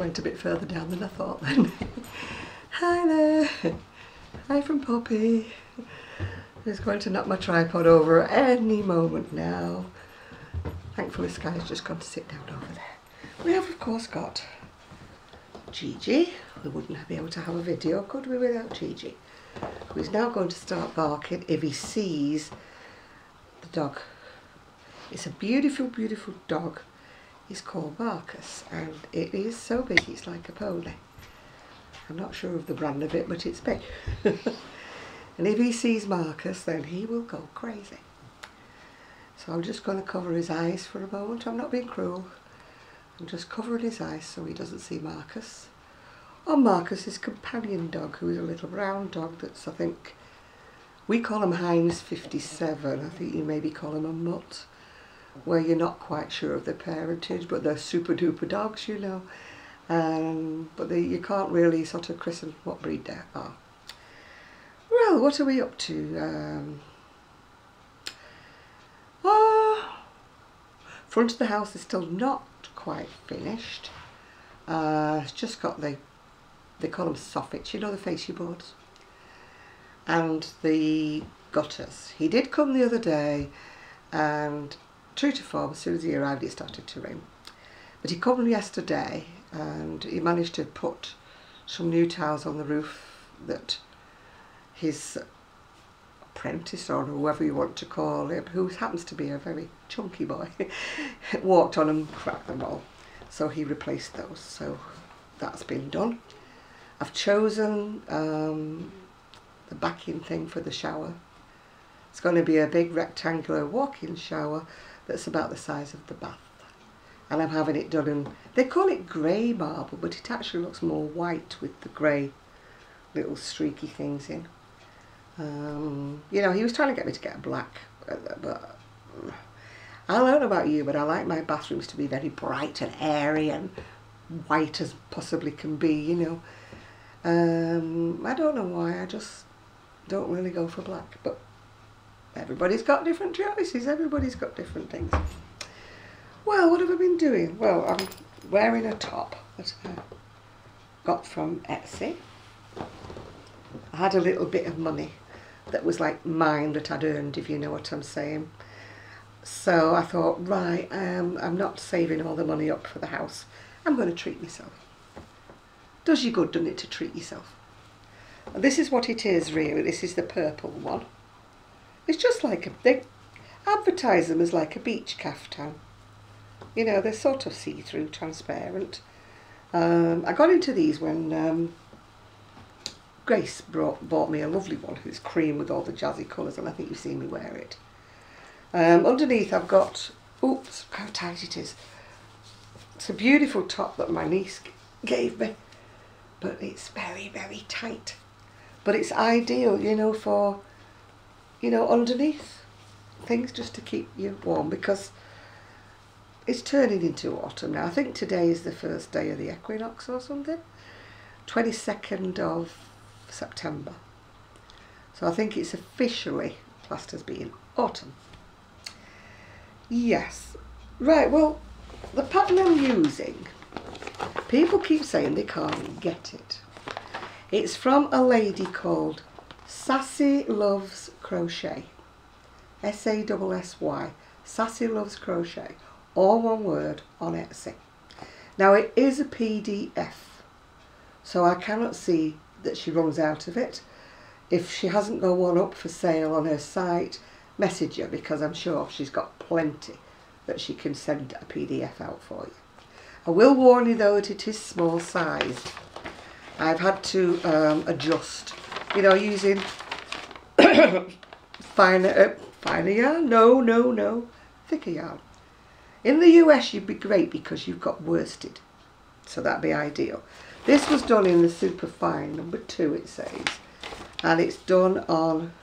went a bit further down than I thought then. Hi there. Hi from Poppy. He's going to knock my tripod over any moment now. Thankfully Sky's just gone to sit down over there. We have of course got Gigi. We wouldn't be able to have a video, could we, without Gigi? Who's now going to start barking if he sees the dog. It's a beautiful, beautiful dog. He's called Marcus, and it is so big it's like a pony. I'm not sure of the brand of it, but it's big. And if he sees Marcus, then he will go crazy. So I'm just going to cover his eyes for a moment. I'm not being cruel. I'm just covering his eyes so he doesn't see Marcus. Or Marcus's companion dog, who is a little brown dog that's, I think, we call him Heinz 57. I think you maybe call him a mutt, where you're not quite sure of their parentage, but they're super duper dogs, you know. But you can't really sort of christen what breed they are. Well, what are we up to? Front of the house is still not quite finished. It's just got they call them soffits, you know, the fascia boards, and the gutters. He did come the other day, and true to form, as soon as he arrived it started to rain. But he came yesterday and he managed to put some new tiles on the roof that his apprentice, or whoever you want to call him, who happens to be a very chunky boy, walked on and cracked them all. So he replaced those, so that's been done. I've chosen the backing thing for the shower. It's going to be a big rectangular walk-in shower that's about the size of the bath. And I'm having it done in, they call it grey marble, but it actually looks more white with the grey little streaky things in. You know, he was trying to get me to get a black, but I don't know about you, but I like my bathrooms to be very bright and airy and white as possibly can be, you know. I don't know why, I just don't really go for black, but everybody's got different choices, everybody's got different things. Well, what have I been doing? Well, I'm wearing a top that I got from Etsy. I had a little bit of money that was like mine that I'd earned, if you know what I'm saying. So I thought, right, I'm not saving all the money up for the house. I'm going to treat myself. Does you good, doesn't it, to treat yourself? And this is what it is, really. This is the purple one. It's just like they advertise them as like a beach caftan. You know, they're sort of see-through, transparent. I got into these when Grace bought me a lovely one who's cream with all the jazzy colours, and I think you've seen me wear it. Underneath I've got, oops, how tight it is. It's a beautiful top that my niece gave me, but it's very, very tight. But it's ideal, you know, for, you know, underneath things, just to keep you warm, because it's turning into autumn now. I think today is the first day of the equinox or something. 22nd of September. So I think it's officially classed as being autumn. Yes. Right, well, the pattern I'm using, people keep saying they can't get it. It's from a lady called Sassy Loves Crochet. S-A-S-S-Y. Sassy Loves Crochet. All one word, on Etsy. Now it is a PDF, so I cannot see that she runs out of it. If she hasn't got one up for sale on her site, message her, because I'm sure she's got plenty that she can send a PDF out for you. I will warn you though that it is small sized. I've had to adjust, you know, using finer yarn, no, thicker yarn. In the US you'd be great because you've got worsted, so that'd be ideal. This was done in the super fine, number 2 it says, and it's done on,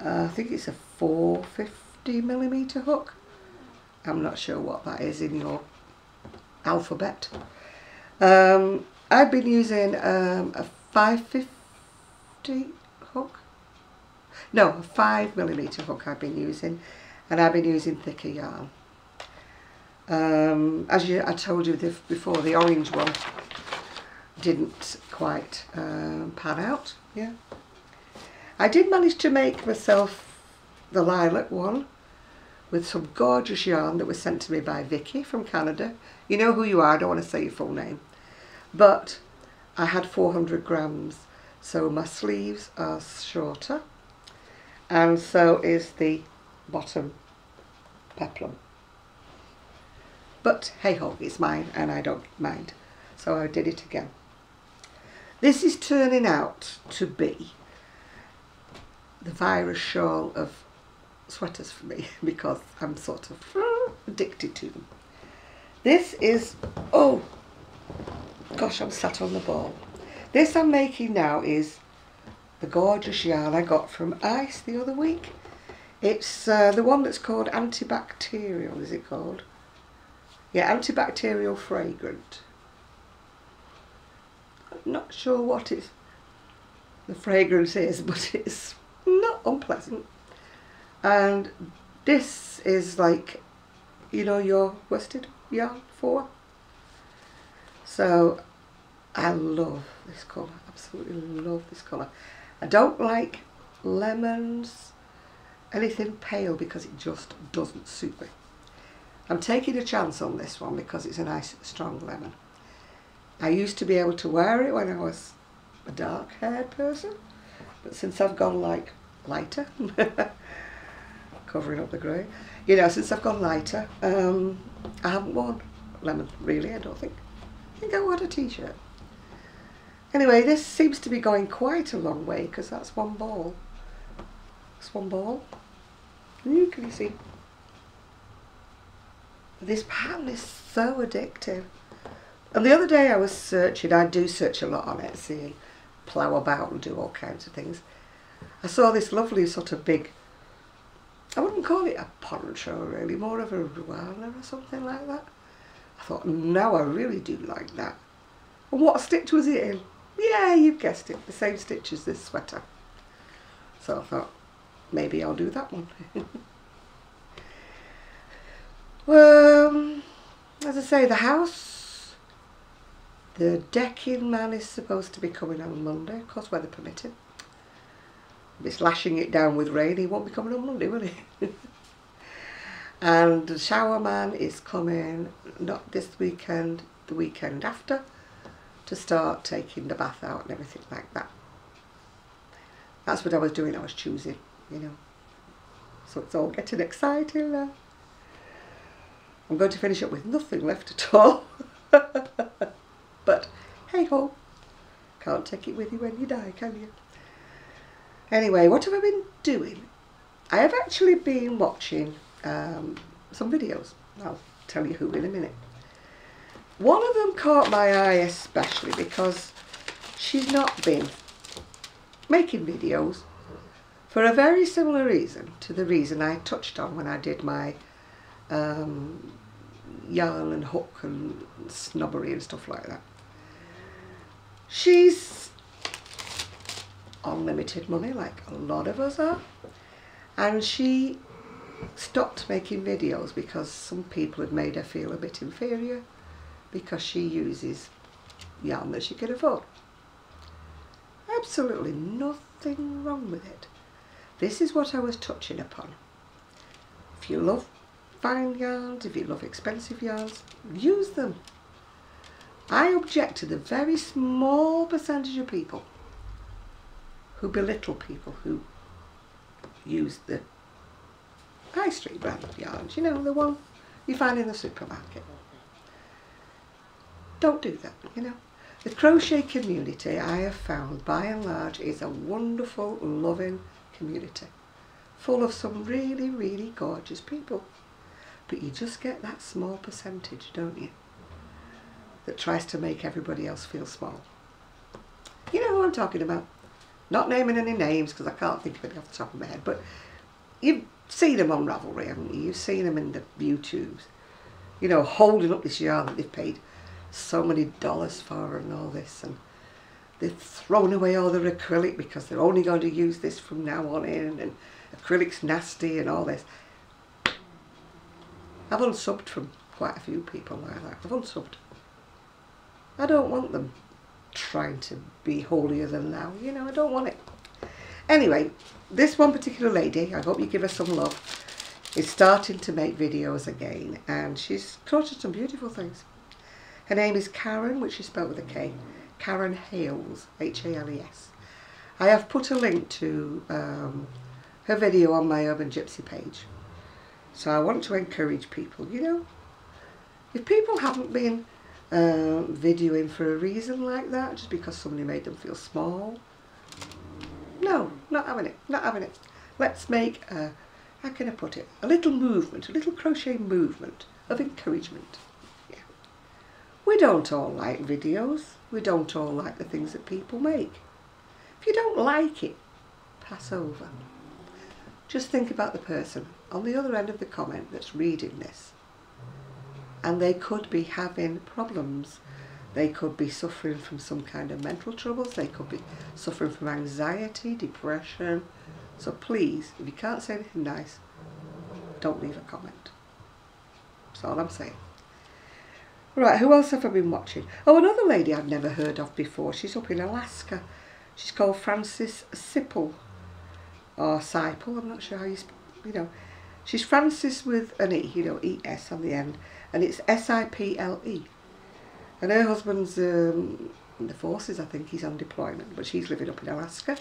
I think it's a 450mm hook. I'm not sure what that is in your alphabet. I've been using a 550 hook. No, a 5mm hook I've been using, and I've been using thicker yarn. I told you before, the orange one didn't quite pan out. Yeah, I did manage to make myself the lilac one with some gorgeous yarn that was sent to me by Vicky from Canada. You know who you are, I don't want to say your full name. But I had 400 grams, so my sleeves are shorter, and so is the bottom peplum. But hey ho, it's mine and I don't mind, so I did it again. This is turning out to be the virus shawl of sweaters for me because I'm sort of addicted to them. This is, oh gosh, I'm sat on the ball. This I'm making now is the gorgeous yarn I got from Ice the other week. It's the one that's called antibacterial, is it called? Yeah, antibacterial fragrant. I'm not sure what the fragrance is, but it's not unpleasant. And this is like, you know, your worsted yarn for. So I love this colour, absolutely love this colour. I don't like lemons, anything pale, because it just doesn't suit me. I'm taking a chance on this one because it's a nice strong lemon. I used to be able to wear it when I was a dark haired person, but since I've gone like lighter, covering up the grey, you know, since I've gone lighter, I haven't worn lemon really, I don't think. I think I wore a t-shirt. Anyway, this seems to be going quite a long way because that's one ball. That's one ball. Can you see? This pattern is so addictive. And the other day I was searching, I do search a lot on Etsy and plough about and do all kinds of things. I saw this lovely sort of big, I wouldn't call it a poncho really, more of a ruana or something like that. I thought, no, I really do like that. And what stitch was it in? Yeah, you've guessed it, the same stitch as this sweater. So I thought, maybe I'll do that one. Well, as I say, the house, the decking man is supposed to be coming on Monday, of course, weather permitting. If it's lashing it down with rain, he won't be coming on Monday, will he? And the shower man is coming, not this weekend, the weekend after, to start taking the bath out and everything like that. That's what I was doing, I was choosing, you know. So it's all getting exciting now. I'm going to finish up with nothing left at all. But hey ho, can't take it with you when you die, can you? Anyway, what have I been doing? I have actually been watching some videos. I'll tell you who in a minute. One of them caught my eye especially because she's not been making videos for a very similar reason to the reason I touched on when I did my yarn and hook and snobbery and stuff like that. She's on limited money like a lot of us are, and she stopped making videos because some people had made her feel a bit inferior because she uses yarn that she can afford. Absolutely nothing wrong with it. This is what I was touching upon. If you love fine yarns, if you love expensive yarns, use them. I object to the very small percentage of people who belittle people who use the high street brand yarns, you know, the one you find in the supermarket. Don't do that, you know. The crochet community, I have found, by and large, is a wonderful, loving community, full of some really, really gorgeous people. But you just get that small percentage, don't you, that tries to make everybody else feel small. You know who I'm talking about. Not naming any names because I can't think of it off the top of my head, but you've seen them on Ravelry, haven't you? You've seen them in the YouTubes, you know, holding up this yarn that they've paid so many dollars for and all this, and they've thrown away all their acrylic because they're only going to use this from now on in, and acrylic's nasty and all this. I've unsubbed from quite a few people like that. I've unsubbed. I don't want them trying to be holier than thou, you know, I don't want it. Anyway, this one particular lady, I hope you give her some love, is starting to make videos again, and she's crocheted some beautiful things. Her name is Karen, which is spelled with a K. Karen Hales, H-A-L-E-S. I have put a link to her video on my Urban Gypsy page. So I want to encourage people, you know. If people haven't been videoing for a reason like that, just because somebody made them feel small, no, not having it, not having it. Let's make a, how can I put it, a little movement, a little crochet movement of encouragement. Yeah. We don't all like videos. We don't all like the things that people make. If you don't like it, pass over. Just think about the person on the other end of the comment that's reading this. And they could be having problems. They could be suffering from some kind of mental troubles. They could be suffering from anxiety, depression. So please, if you can't say anything nice, don't leave a comment. That's all I'm saying. Right, who else have I been watching? Oh, another lady I've never heard of before. She's up in Alaska. She's called Frances Sipple. Or Sipple, I'm not sure how you know. She's Frances with an E, you know, E-S on the end. And it's S-I-P-L-E. And her husband's in the forces, I think he's on deployment, but she's living up in Alaska.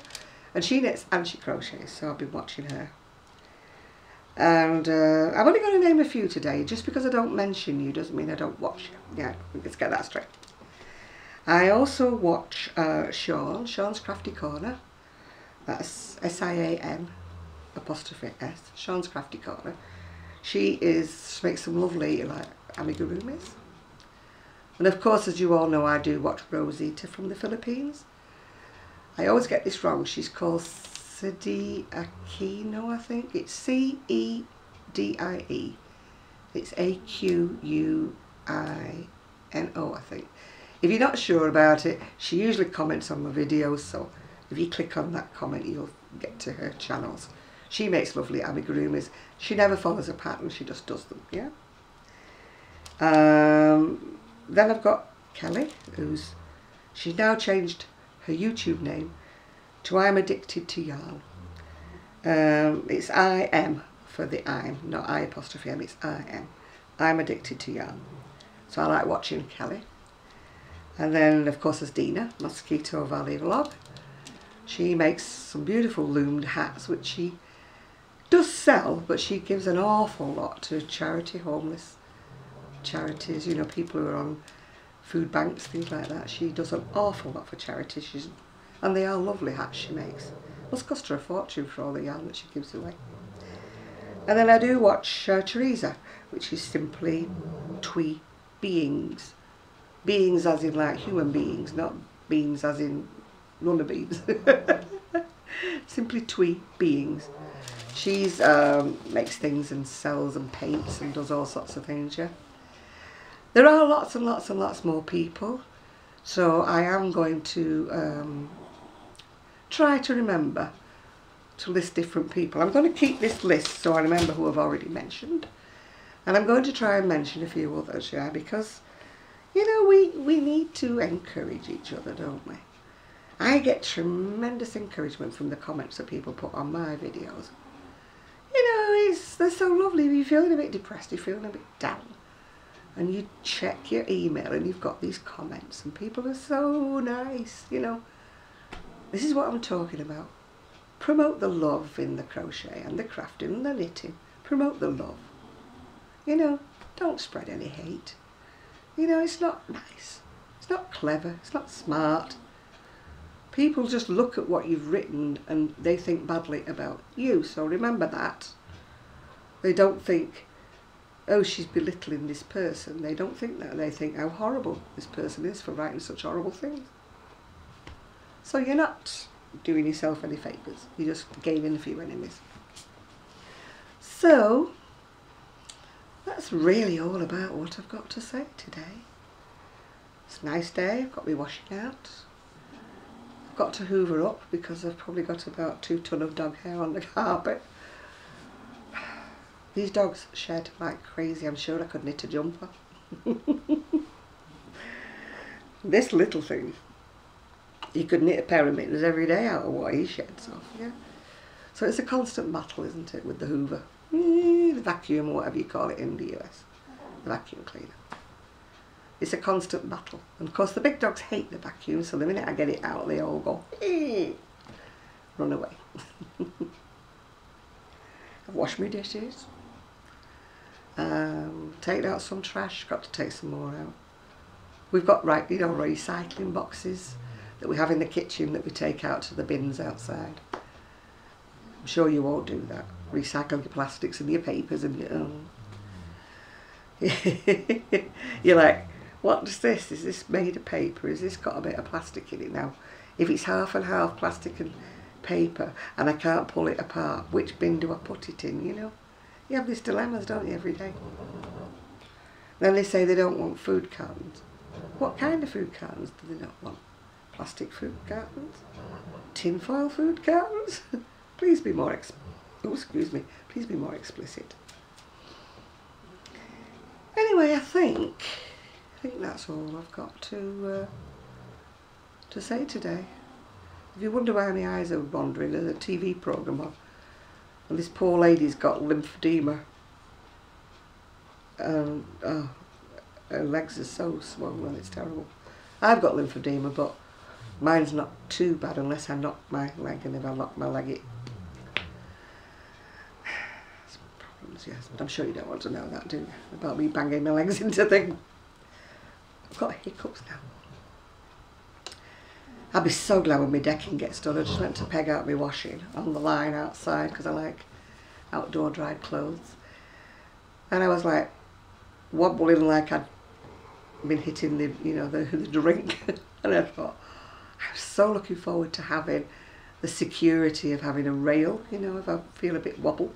And she knits and she crochets, so I've been watching her. And I'm only going to name a few today. Just because I don't mention you doesn't mean I don't watch you. Yeah, let's get that straight. I also watch Sean's Crafty Corner. That's S-I-A-N apostrophe S. Sean's Crafty Corner. She makes some lovely like amigurumis. And of course, as you all know, I do watch Rosita from the Philippines. I always get this wrong. She's called Cedi Aquino, I think. It's C-E-D-I-E. It's A-Q-U-I-N-O, I think. If you're not sure about it, she usually comments on my videos, so if you click on that comment, you'll get to her channels. She makes lovely amigurumis. She never follows a pattern, she just does them, yeah? Then I've got Kelly, she's now changed her YouTube name to I'm Addicted to Yarn. It's I-M for the I'm, not I apostrophe M, it's I-M. I'm Addicted to Yarn. So I like watching Kelly. And then of course there's Dina, Mosquito Valley Vlog. She makes some beautiful loomed hats which she does sell, but she gives an awful lot to charity, homeless charities, you know, people who are on food banks, things like that. She does an awful lot for charities, and they are lovely hats she makes. Must cost her a fortune for all the yarn that she gives away. And then I do watch Teresa, which is simply twee beings. Beings as in like human beings, not beans as in runner beans. Simply twee beings. She's makes things and sells and paints and does all sorts of things, yeah. There are lots and lots and lots more people, so I am going to try to remember to list different people. I'm going to keep this list so I remember who I've already mentioned, and I'm going to try and mention a few others, yeah, because, you know, we need to encourage each other, don't we? I get tremendous encouragement from the comments that people put on my videos. You know, they're so lovely. You're feeling a bit depressed, you're feeling a bit down, and you check your email and you've got these comments and people are so nice, you know. This is what I'm talking about. Promote the love in the crochet and the crafting and the knitting. Promote the love. You know, don't spread any hate. You know, it's not nice. It's not clever. It's not smart. People just look at what you've written and they think badly about you. So remember that. They don't think, oh, she's belittling this person. They don't think that. They think how horrible this person is for writing such horrible things. So you're not doing yourself any favours. You're just gaining a few enemies. So that's really all about what I've got to say today. It's a nice day. I've got my washing out. I've got to hoover up because I've probably got about 2 tons of dog hair on the carpet. These dogs shed like crazy. I'm sure I could knit a jumper. This little thing, you could knit a pair of mittens every day out of what he sheds off, yeah. So it's a constant battle, isn't it, with the Hoover, the vacuum, or whatever you call it in the US, the vacuum cleaner. It's a constant battle. And of course the big dogs hate the vacuum, so the minute I get it out, they all go, run away. I've washed my dishes, taken out some trash, got to take some more out. We've got, recycling boxes that we have in the kitchen that we take out to the bins outside. I'm sure you all do that. Recycle your plastics and your papers and your You're like, what's this? Is this made of paper? Has this got a bit of plastic in it now? If it's half and half plastic and paper and I can't pull it apart, which bin do I put it in, you know? You have these dilemmas, don't you, every day? Then they say they don't want food cartons. What kind of food cartons do they not want? Plastic food cartons? Tin foil food cartons? Please be more please be more explicit. Anyway, I think that's all I've got to say today. If you wonder why my eyes are wandering, there's a TV programme on, and this poor lady's got lymphedema. Her legs are so swollen, it's terrible. I've got lymphedema, but mine's not too bad unless I knock my leg, and if I knock my leg, it's problems, yes. But I'm sure you don't want to know that, do you? About me banging my legs into things. I've got hiccups now. I'll be so glad when my decking gets done. I just went to peg out my washing on the line outside because I like outdoor dried clothes. And I was like wobbling like I'd been hitting the, the drink. And I thought, I'm so looking forward to having the security of having a rail. If I feel a bit wobble,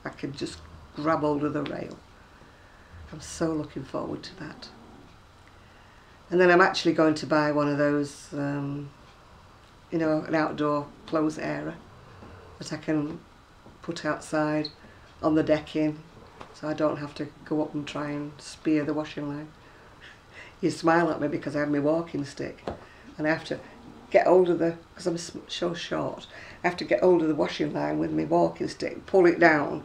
I can just grab hold of the rail. I'm so looking forward to that. And then I'm actually going to buy one of those, an outdoor clothes area that I can put outside on the decking, so I don't have to go up and try and spear the washing line. You smile at me because I have my walking stick and I have to get hold of because I'm so short, I have to get hold of the washing line with my walking stick, pull it down,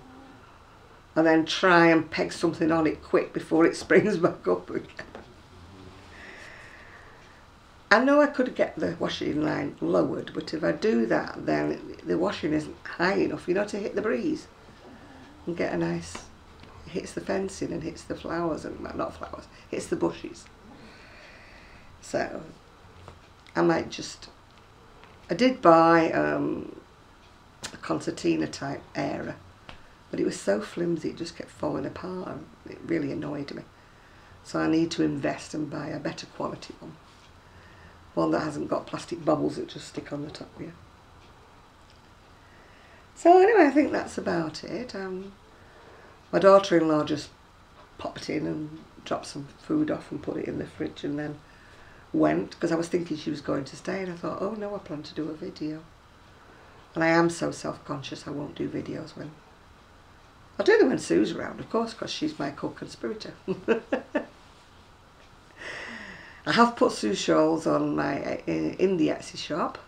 and then try and peg something on it quick before it springs back up again. I know I could get the washing line lowered, but if I do that, then the washing isn't high enough, to hit the breeze and get a nice, it hits the fencing and hits the flowers, and not flowers, hits the bushes. So I might just, I did buy a concertina type area, but it was so flimsy it just kept falling apart and it really annoyed me. So I need to invest and buy a better quality one. One that hasn't got plastic bubbles that just stick on the top here. So anyway, I think that's about it. My daughter-in-law just popped in and dropped some food off and put it in the fridge and then went, because I was thinking she was going to stay, and I thought, oh no, I plan to do a video. And I am so self-conscious I won't do videos when... I'll do them when Sue's around, of course, because she's my co-conspirator. I have put Sue's shawls on in the Etsy shop,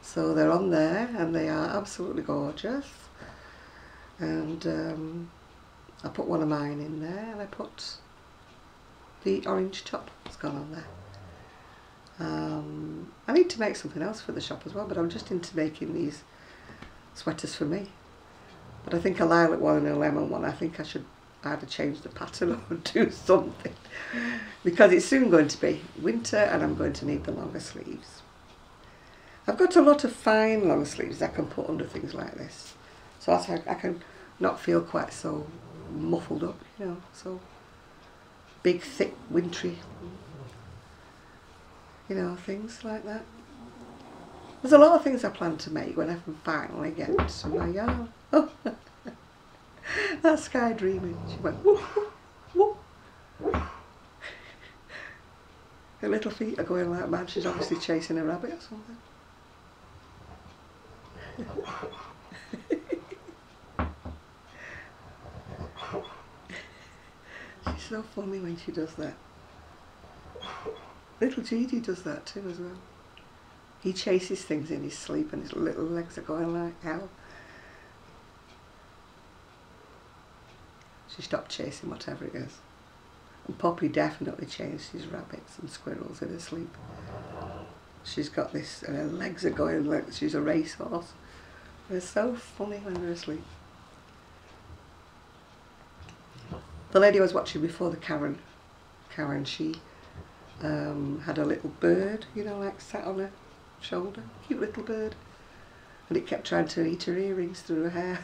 so they're on there and they are absolutely gorgeous. And I put one of mine in there, and I put the orange top that's gone on there. I need to make something else for the shop as well, but I'm just into making these sweaters for me. But I think a lilac one and a lemon one, I think I should either change the pattern or do something, because it's soon going to be winter and I'm going to need the longer sleeves. I've got a lot of fine long sleeves I can put under things like this, so I can not feel quite so muffled up, so big, thick, wintry, things like that. There's a lot of things I plan to make when I can finally get to my yarn. Oh. That's Sky dreaming. She went woo, woo, woo. Her little feet are going like mad. She's obviously chasing a rabbit or something. so funny when she does that. Little Gigi does that too as well. He chases things in his sleep and his little legs are going like hell. She stopped chasing whatever it is. And Poppy definitely chases rabbits and squirrels in her sleep. She's got this, and her legs are going like she's a racehorse. It's so funny when they're asleep. The lady I was watching before, the Karen, she had a little bird, you know, like sat on her shoulder, cute little bird, and it kept trying to eat her earrings through her hair.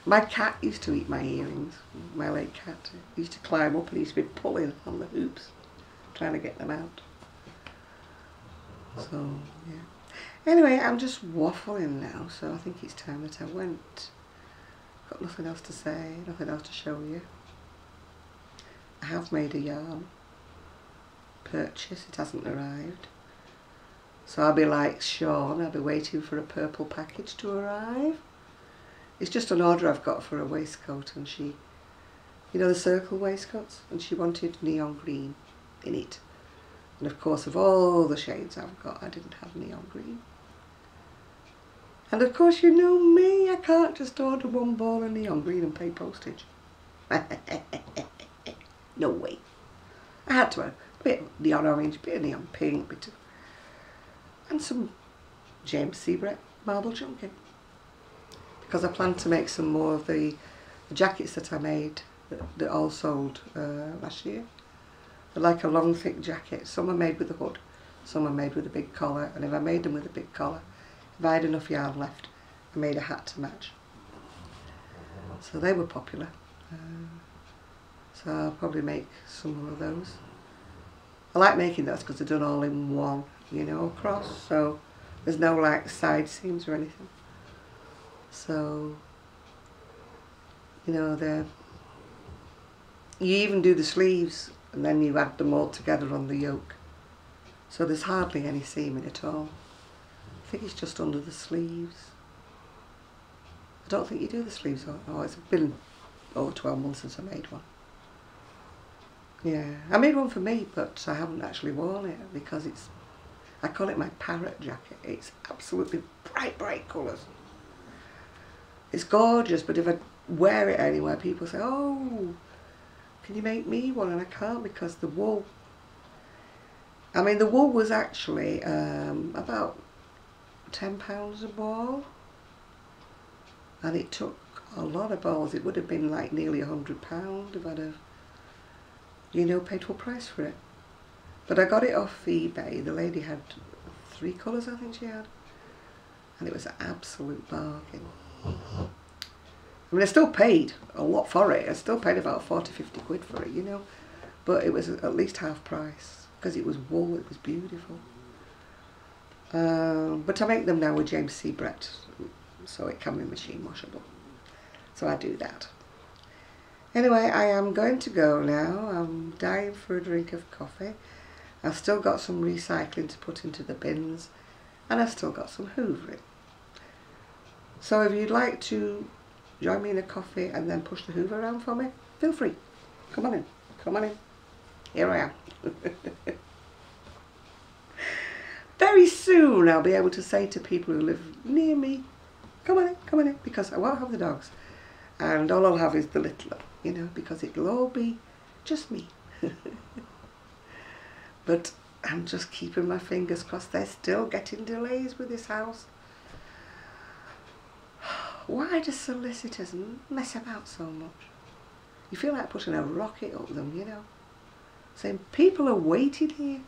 My cat used to eat my earrings, my late cat. He used to climb up and he used to be pulling on the hoops, trying to get them out. So, yeah. Anyway, I'm just waffling now, so I think it's time that I went. Got nothing else to say, nothing else to show you. I have made a yarn purchase, it hasn't arrived. So I'll be like Sean, I'll be waiting for a purple package to arrive. It's just an order I've got for a waistcoat, and she, you know, the circle waistcoats, and she wanted neon green in it. And of course, of all the shades I've got, I didn't have neon green. And of course, you know me, I can't just order one ball of neon green and pay postage. No way. I had to have a bit of neon orange, a bit of neon pink, bit of, and some James Seabrett marble chunking. Because I plan to make some more of the jackets that I made that all sold last year. They're like a long thick jacket. Some are made with a hood, some are made with a big collar, and if I made them with a big collar, if I had enough yarn left, I made a hat to match. So they were popular. So I'll probably make some more of those. I like making those because they're done all in one, you know, across, so there's no like side seams or anything. So, you know, you even do the sleeves and then you add them all together on the yoke. So there's hardly any seaming at all. I think it's just under the sleeves. I don't think you do the sleeves. Oh, it's been over 12 months since I made one. Yeah, I made one for me, but I haven't actually worn it because I call it my parrot jacket. It's absolutely bright, bright colours. It's gorgeous, but if I wear it anywhere, people say, oh, can you make me one? And I can't because the wool, I mean, the wool was actually about £10 a ball, and it took a lot of balls. It would have been like nearly £100 if I'd have, you know, paid full price for it. But I got it off eBay. The lady had 3 colours, I think she had, and it was an absolute bargain. I mean, I still paid a lot for it. I still paid about 40–50 quid for it, you know, but it was at least half price because it was wool. It was beautiful. But I make them now with James Seabrett, so it can be machine washable. So I do that. Anyway, I am going to go now. I'm dying for a drink of coffee. I've still got some recycling to put into the bins, and I've still got some hoovering. So if you'd like to join me in a coffee and then push the hoover around for me, feel free. Come on in. Come on in. Here I am. Very soon I'll be able to say to people who live near me, come on in, because I won't have the dogs. And all I'll have is the littler, you know, because it'll all be just me. But I'm just keeping my fingers crossed. They're still getting delays with this house. Why do solicitors mess about so much? You feel like putting a rocket up them, you know. Saying, people are waiting here.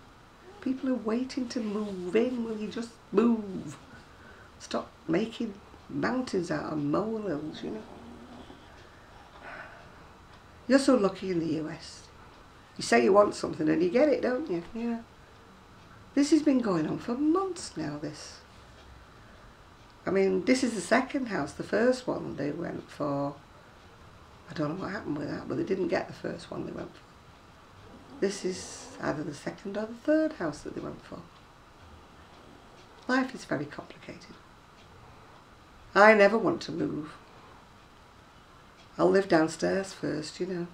People are waiting to move in. Will you just move? Stop making mountains out of molehills, you know. You're so lucky in the US. You say you want something and you get it, don't you? Yeah. This has been going on for months now, this. I mean, this is the second house. The first one they went for, I don't know what happened with that, but they didn't get the first one they went for. This is either the second or the third house that they went for. Life is very complicated. I never want to move. I'll live downstairs first, you know,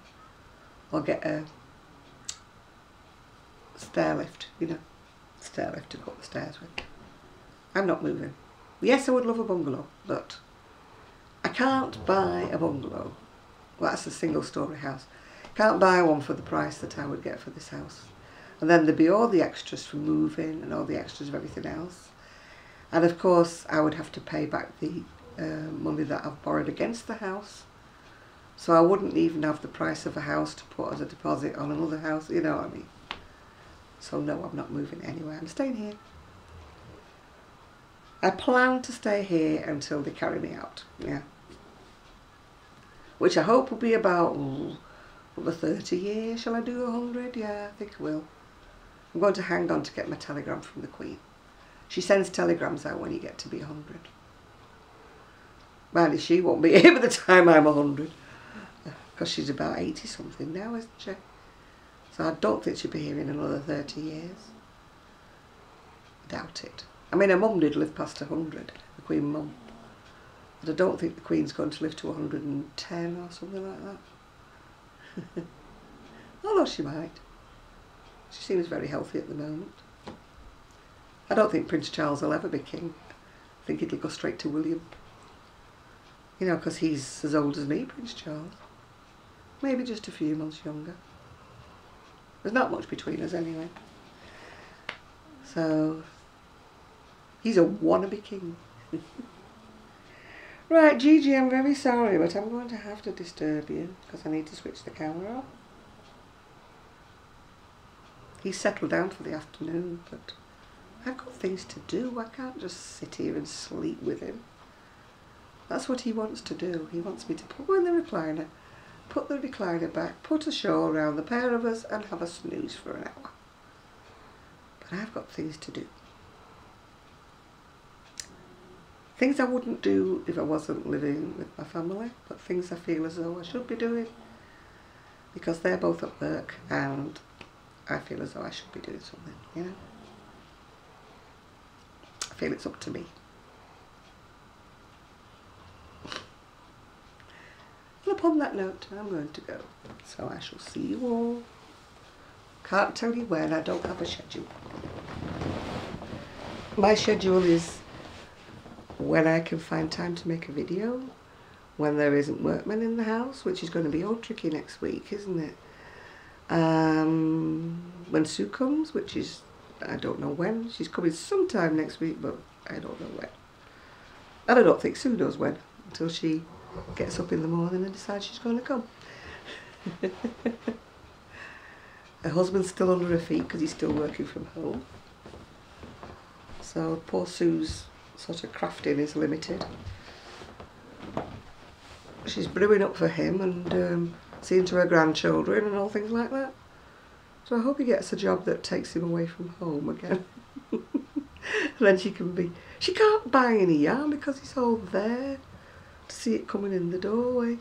or get a stair lift, you know, stair lift to go up the stairs with. I'm not moving. Yes, I would love a bungalow, but I can't buy a bungalow. Well, that's a single story house. Can't buy one for the price that I would get for this house. And then there'd be all the extras for moving and all the extras of everything else. And of course, I would have to pay back the money that I've borrowed against the house. So I wouldn't even have the price of a house to put as a deposit on another house, you know what I mean? So no, I'm not moving anywhere. I'm staying here. I plan to stay here until they carry me out, yeah. Which I hope will be about over 30 years. Shall I do 100? Yeah, I think I will. I'm going to hang on to get my telegram from the Queen. She sends telegrams out when you get to be 100. Mind, she won't be here by the time I'm 100. Because she's about 80 something now, isn't she? So I don't think she'll be here in another 30 years. Doubt it. I mean, her mum did live past 100, the Queen mum. But I don't think the Queen's going to live to 110 or something like that. Although she might. She seems very healthy at the moment. I don't think Prince Charles will ever be king. I think it'll go straight to William. You know, because he's as old as me, Prince Charles. Maybe just a few months younger. There's not much between us anyway. So, he's a wannabe king. Right, Gigi, I'm very sorry, but I'm going to have to disturb you because I need to switch the camera off. He's settled down for the afternoon, but I've got things to do. I can't just sit here and sleep with him. That's what he wants to do. He wants me to put in the recliner, put the recliner back, put a shawl around the pair of us and have a snooze for an hour. But I've got things to do. Things I wouldn't do if I wasn't living with my family, but things I feel as though I should be doing because they're both at work and I feel as though I should be doing something, you know. I feel it's up to me. And upon that note, I'm going to go. So I shall see you all. Can't tell you when, I don't have a schedule. My schedule is when I can find time to make a video, when there isn't workmen in the house, which is going to be all tricky next week, isn't it? When Sue comes, which is, I don't know when. She's coming sometime next week, but I don't know when. And I don't think Sue knows when, until she gets up in the morning and decides she's going to come. Her husband's still under her feet because he's still working from home. So poor Sue's sort of crafting is limited. She's brewing up for him and seeing to her grandchildren and all things like that. So I hope he gets a job that takes him away from home again. And then she can't buy any yarn because it's all there to see it coming in the doorway.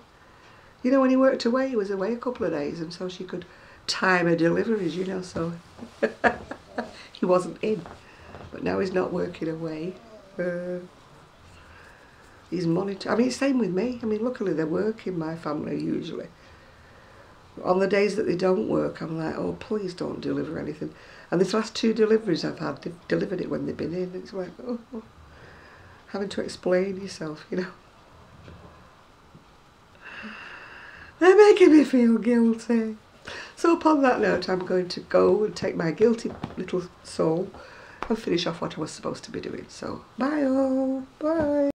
You know, when he worked away, he was away a couple of days and so she could time her deliveries, you know, so he wasn't in. But now he's not working away. He's monitoring. I mean, same with me. I mean, luckily they work in my family usually. On the days that they don't work, I'm like, oh, please don't deliver anything. And these last 2 deliveries I've had, they've delivered it when they've been in. It's like, oh, having to explain yourself, you know. They're making me feel guilty. So upon that note, I'm going to go and take my guilty little soul and finish off what I was supposed to be doing. So, bye all. Bye.